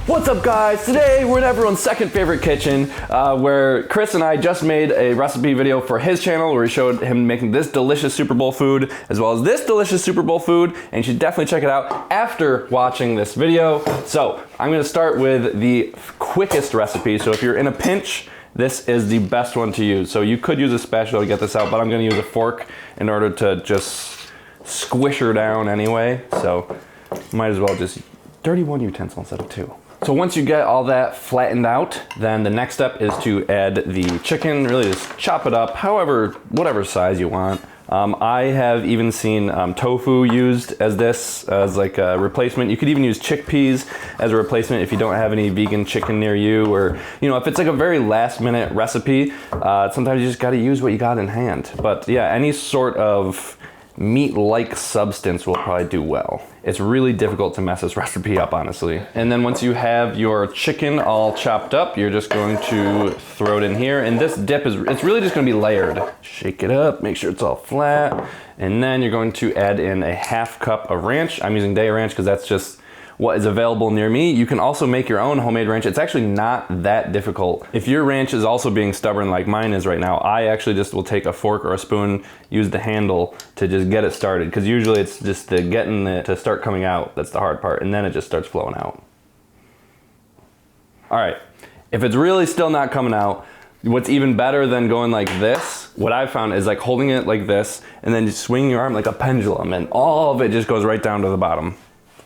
What's up guys? Today we're in everyone's second favorite kitchen where Chris and I just made a recipe video for his channel where he showed him making this delicious Super Bowl food as well as this delicious Super Bowl food, and you should definitely check it out after watching this video. So I'm going to start with the quickest recipe. So if you're in a pinch, this is the best one to use. So you could use a spatula to get this out, but I'm going to use a fork in order to just squish her down anyway. So might as well just dirty one utensil instead of two. So once you get all that flattened out, then the next step is to add the chicken. Really just chop it up, whatever size you want. I have even seen tofu used as this, as like a replacement. You could even use chickpeas as a replacement if you don't have any vegan chicken near you, or if it's like a very last minute recipe, sometimes you just gotta use what you got in hand. But yeah, any sort of meat-like substance will probably do well. It's really difficult to mess this recipe up, honestly. And then once you have your chicken all chopped up, you're just going to throw it in here. And this dip it's really just gonna be layered. Shake it up, make sure it's all flat. And then you're going to add in a half cup of ranch. I'm using Day Ranch because that's just what is available near me. You can also make your own homemade ranch. It's actually not that difficult. If your ranch is also being stubborn like mine is right now, I actually just will take a fork or a spoon, use the handle to just get it started. Because usually it's just the getting it to start coming out that's the hard part, and then it just starts flowing out. All right, if it's really still not coming out, what's even better than going like this, what I've found is like holding it like this and then just swinging your arm like a pendulum, and all of it just goes right down to the bottom.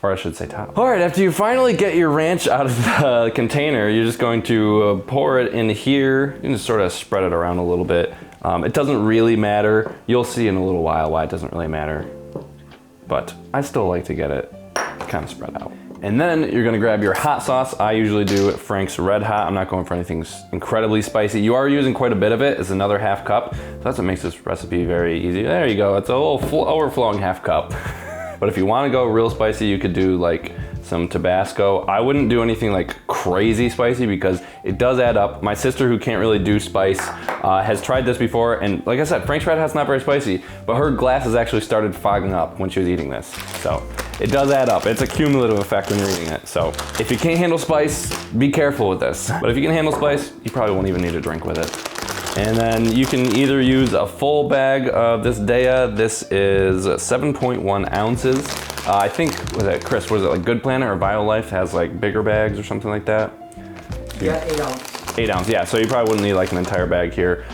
Or I should say top. All right, after you finally get your ranch out of the container, you're just going to pour it in here. You can just sort of spread it around a little bit. It doesn't really matter. You'll see in a little while why it doesn't really matter. But I still like to get it kind of spread out. And then you're gonna grab your hot sauce. I usually do Frank's Red Hot. I'm not going for anything incredibly spicy. You are using quite a bit of it. It's another half cup. So that's what makes this recipe very easy. There you go. It's a little overflowing half cup. But if you want to go real spicy, you could do like some Tabasco. I wouldn't do anything like crazy spicy because it does add up. My sister, who can't really do spice, has tried this before, and like I said, Frank's Red Hot's not very spicy, but her glasses actually started fogging up when she was eating this. So it does add up. It's a cumulative effect when you're eating it. So if you can't handle spice, be careful with this. But if you can handle spice, you probably won't even need a drink with it. And then you can either use a full bag of this Daya. This is 7.1 ounces. I think, Chris, was it like Good Planet or BioLife has like bigger bags or something like that? Yeah, 8 ounce. 8 ounce, yeah. So you probably wouldn't need like an entire bag here.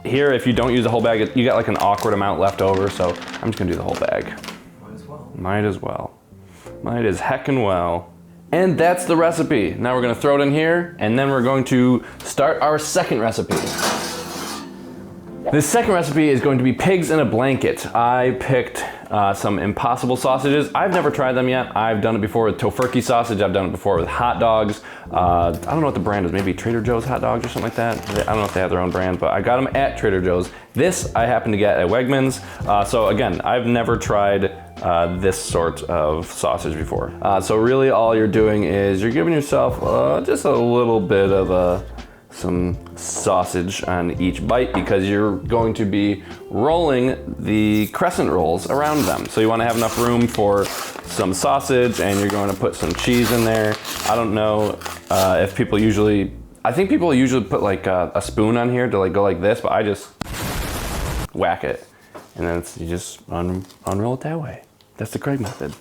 Here, if you don't use the whole bag, you got like an awkward amount left over. So I'm just gonna do the whole bag. Might as well. Might as well. Might as heckin' well. And that's the recipe. Now we're gonna throw it in here, and then we're going to start our second recipe. This second recipe is going to be pigs in a blanket. I picked some Impossible sausages. I've never tried them yet. I've done it before with tofurkey sausage. I've done it before with hot dogs. I don't know what the brand is, maybe Trader Joe's hot dogs or something like that. I don't know if they have their own brand, but I got them at Trader Joe's. This I happen to get at Wegmans. So again, I've never tried this sort of sausage before. So really all you're doing is you're giving yourself just a little bit of some sausage on each bite, because you're going to be rolling the crescent rolls around them. So you want to have enough room for some sausage, and you're going to put some cheese in there. I don't know if people usually, I think people usually put like a spoon on here to like go like this, but I just whack it. And then you just unroll it that way. That's the Craig method.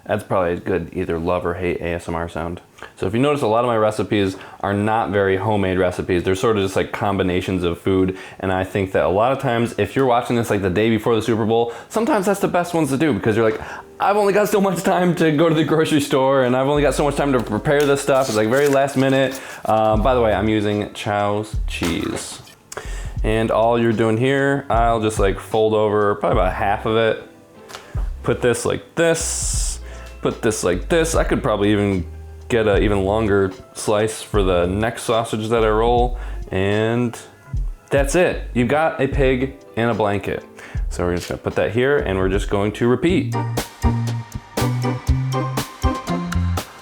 That's probably a good either love or hate ASMR sound. So if you notice, a lot of my recipes are not very homemade recipes. They're sort of just like combinations of food. And I think that a lot of times, if you're watching this like the day before the Super Bowl, sometimes that's the best ones to do, because you're like, I've only got so much time to go to the grocery store, and I've only got so much time to prepare this stuff. It's like very last minute. By the way, I'm using Chow's cheese. And all you're doing here, I'll just like fold over probably about half of it. Put this like this. Put this like this. I could probably even get an even longer slice for the next sausage that I roll. And that's it. You've got a pig in a blanket. So we're just gonna put that here, and we're just going to repeat.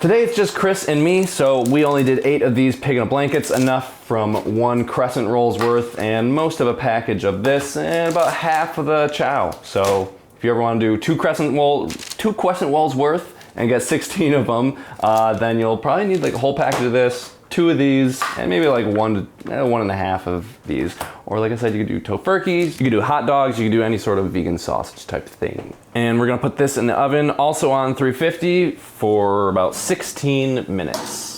Today it's just Chris and me, so we only did 8 of these pig in a blankets, enough from 1 crescent roll's worth and most of a package of this and about half of the chow. So if you ever want to do 2 crescent rolls worth and get 16 of them, then you'll probably need like a whole package of this, 2 of these, and maybe like 1 to 1.5 of these. Or like I said, you could do tofurkeys, you could do hot dogs, you could do any sort of vegan sausage type of thing. And we're gonna put this in the oven, also on 350 for about 16 minutes.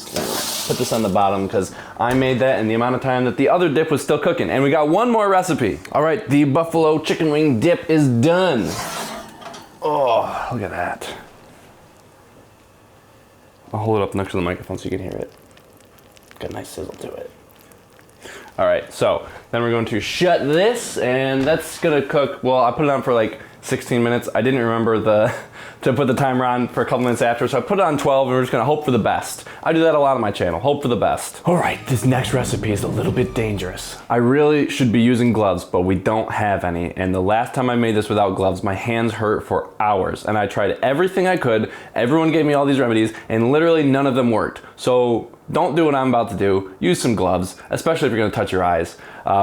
Put this on the bottom because I made that in the amount of time that the other dip was still cooking. And we got one more recipe. All right, the buffalo chicken wing dip is done. Oh, look at that. I'll hold it up next to the microphone so you can hear it. Got a nice sizzle to it. All right, so then we're going to shut this, and that's gonna cook. Well, I put it on for like 16 minutes. I didn't remember to put the timer on for a couple minutes after, so I put it on 12, and we're just gonna hope for the best. I do that a lot on my channel, hope for the best. All right, this next recipe is a little bit dangerous. I really should be using gloves, but we don't have any, and the last time I made this without gloves, my hands hurt for hours, and I tried everything I could. Everyone gave me all these remedies, and literally none of them worked. So don't do what I'm about to do. Use some gloves, especially if you're gonna touch your eyes,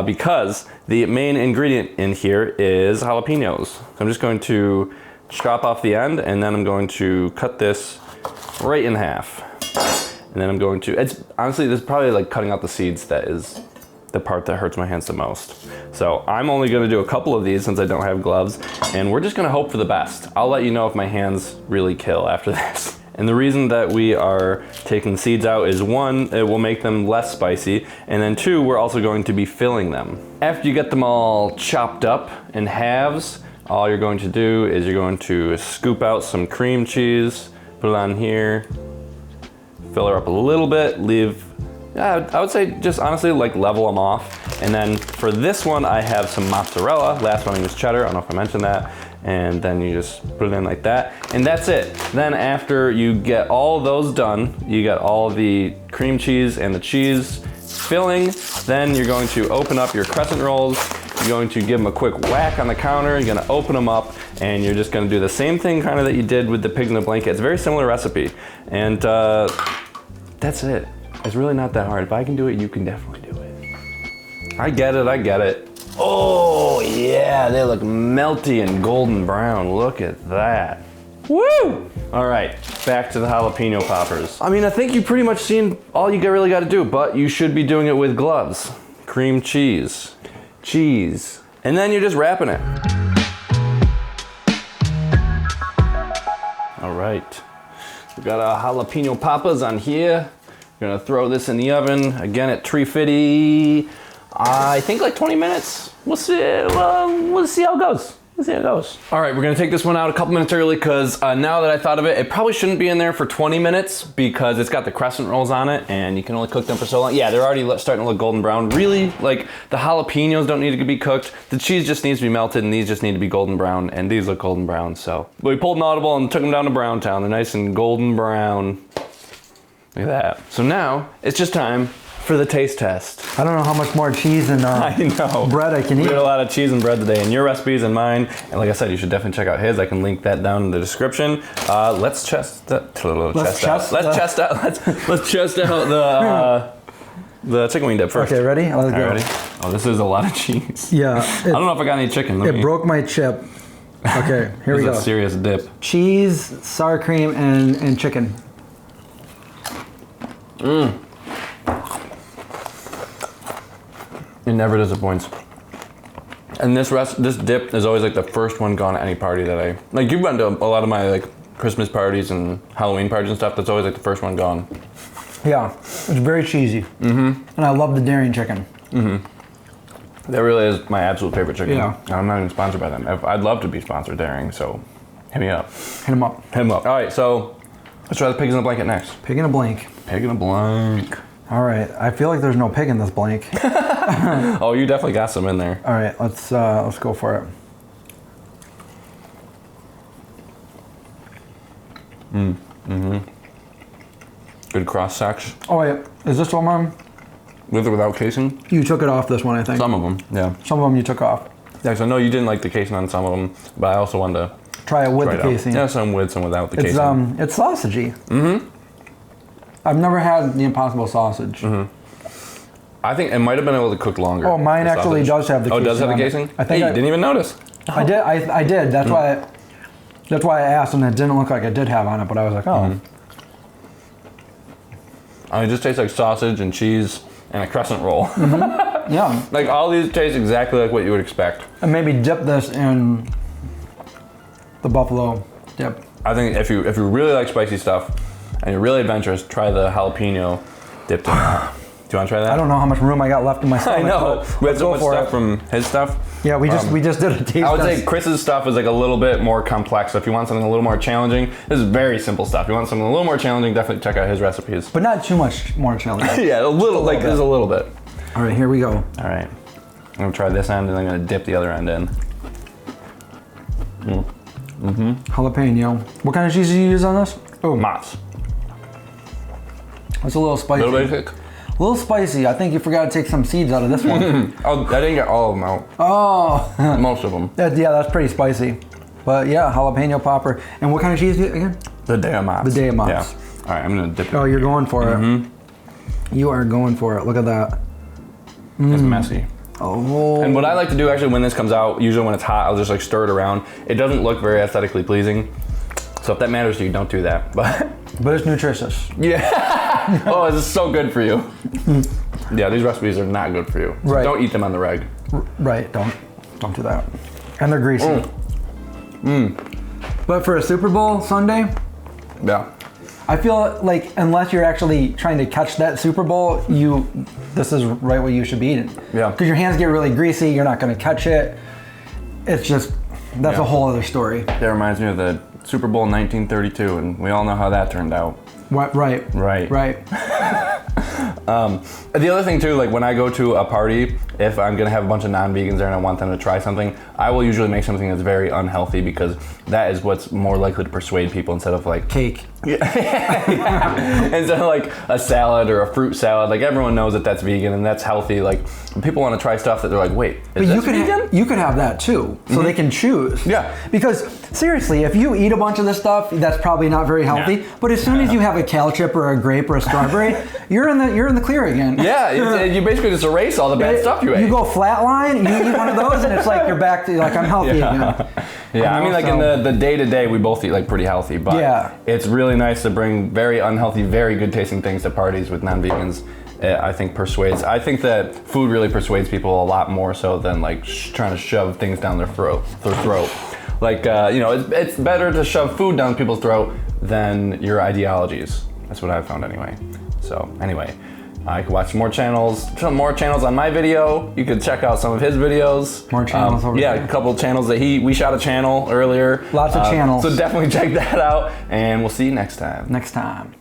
because the main ingredient in here is jalapenos. So I'm just going to chop off the end, and then I'm going to cut this right in half. And then I'm going to, it's honestly, this is probably like cutting out the seeds that is the part that hurts my hands the most. So I'm only gonna do a couple of these since I don't have gloves, and we're just gonna hope for the best. I'll let you know if my hands really kill after this. And the reason that we are taking the seeds out is 1, it will make them less spicy, and then 2, we're also going to be filling them. After you get them all chopped up in halves, all you're going to do is you're going to scoop out some cream cheese, put it on here, fill her up a little bit, leave, I would say just honestly like level them off. And then for this one, I have some mozzarella. Last one I used cheddar, I don't know if I mentioned that. And then you just put it in like that, and that's it. Then after you get all those done, you get all the cream cheese and the cheese filling, then you're going to open up your crescent rolls, you're going to give them a quick whack on the counter, you're gonna open them up, and you're just gonna do the same thing kind of that you did with the pigs in a blanket. It's a very similar recipe, and that's it. It's really not that hard. If I can do it, you can definitely do it. I get it, I get it. Oh yeah, they look melty and golden brown. Look at that. Woo! All right, back to the jalapeno poppers. I mean, I think you've pretty much seen all you really got to do, but you should be doing it with gloves. Cream cheese, and then you're just wrapping it. All right, we got our jalapeno poppers on here. We're gonna throw this in the oven again at 350. I think like 20 minutes. We'll see. We'll see how it goes. We'll see how it goes. All right, we're gonna take this one out a couple minutes early because now that I thought of it, it probably shouldn't be in there for 20 minutes because it's got the crescent rolls on it and you can only cook them for so long. Yeah, they're already starting to look golden brown. Really, like the jalapenos don't need to be cooked. The cheese just needs to be melted and these just need to be golden brown, and these look golden brown. So we pulled an audible and took them down to Brown Town. They're nice and golden brown. Look at that. So now it's just time for the taste test. I don't know how much more cheese and I know. bread I can eat. We had a lot of cheese and bread today in your recipes and mine. And like I said, you should definitely check out his. I can link that down in the description. Let's test out the chicken wing dip first. Okay, ready? Let's go. Ready? Oh, this is a lot of cheese. Yeah. I don't know if I got any chicken. It broke my chip. Okay, here we go. This is a serious dip. Cheese, sour cream, and chicken. It never disappoints. And this dip is always like the first one gone at any party that I, like you've been to a lot of my like Christmas parties and Halloween parties and stuff, that's always like the first one gone. Yeah, it's very cheesy. Mm-hmm. And I love the Daring chicken. Mm-hmm. That really is my absolute favorite chicken. Yeah. I'm not even sponsored by them. I'd love to be sponsored Daring, so hit me up. Hit him up. Hit him up. All right, so let's try the pigs in a blanket next. Pig in a blank. Pig in a blank. All right, I feel like there's no pig in this blank. Oh, you definitely got some in there. All right, let's go for it. Mm-hmm. Good cross section. Oh wait, is this one on? With or without casing? You took it off this one, I think. Some of them, yeah. Some of them you took off. Yeah, because I know you didn't like the casing on some of them, but I also wanted to try it with the casing. Yeah, some with, some without the casing. It's sausagey. Mm-hmm. I've never had the Impossible sausage. Mm-hmm. I think it might have been able to cook longer. Oh, mine the actually sausage. does have the casing. Oh, it does have the on it. casing? I think hey, you didn't even notice. I did. I did. That's why. That's why I asked, and it didn't look like it did have on it. But I was like, oh. I mean, it just tastes like sausage and cheese and a crescent roll. Yeah. Like all these taste exactly like what you would expect. And maybe dip this in the buffalo dip. I think if you really like spicy stuff and you're really adventurous, try the jalapeno dipped in that. Do you want to try that? I don't know how much room I got left in my stomach. I know. We had so much for stuff it. from his stuff. Yeah, we just did a taste I would test. say Chris's stuff is like a little bit more complex. So if you want something a little more challenging, this is very simple stuff. If you want something a little more challenging, definitely check out his recipes. But not too much more challenging. Yeah, a little, like there's a little bit. All right, here we go. All right. I'm gonna try this end and I'm gonna dip the other end in. Jalapeno. What kind of cheese do you use on this? Oh, Mott's. It's a little spicy. Little basic. A little spicy. I think you forgot to take some seeds out of this one. Oh, I didn't get all of them out. Oh. Most of them. Yeah, that's pretty spicy. But yeah, jalapeno popper. And what kind of cheese do you again? The day of Mott's. The day of Mott's. Yeah. All right, I'm gonna dip it. Oh, you're going for it. You are going for it. Look at that. It's messy. Oh. And what I like to do actually when this comes out, usually when it's hot, I'll just like stir it around. It doesn't look very aesthetically pleasing. So if that matters to you, don't do that. But it's nutritious. Yeah. Oh, this is so good for you. Yeah, these recipes are not good for you. So Right. don't eat them on the reg. Right. Don't do that. And they're greasy. But for a Super Bowl Sunday, Yeah. I feel like unless you're actually trying to catch that Super Bowl, this is right what you should be eating. Yeah. Because your hands get really greasy, you're not going to catch it. It's just, that's a whole other story. That reminds me of the Super Bowl 1932, and we all know how that turned out. What? Right. The other thing too, like when I go to a party, if I'm gonna have a bunch of non-vegans there and I want them to try something, I will usually make something that's very unhealthy because that is what's more likely to persuade people instead of like Cake. instead of like a salad or a fruit salad. Like everyone knows that that's vegan and that's healthy. Like when people want to try stuff that they're like, wait, But is you this could vegan? you could have that too, so they can choose. Yeah. Because seriously, if you eat a bunch of this stuff, that's probably not very healthy. Yeah. But as soon as you have a kale chip or a grape or a strawberry, you're in the clear again. Yeah, you basically just erase all the bad stuff you ate. You go flatline, you eat one of those, and it's like you're back to like I'm healthy again. Yeah, I mean, like so- in the day-to-day, we both eat like pretty healthy, but Yeah. it's really nice to bring very unhealthy, very good-tasting things to parties with non-vegans. I think that food really persuades people a lot more so than like trying to shove things down their throat. Like, it's better to shove food down people's throat than your ideologies. That's what I've found anyway. So anyway, you can watch some more channels on my video. You can check out some of his videos. More channels over Yeah, there. a couple channels that we shot a channel earlier. Lots of channels. So definitely check that out, and we'll see you next time. Next time.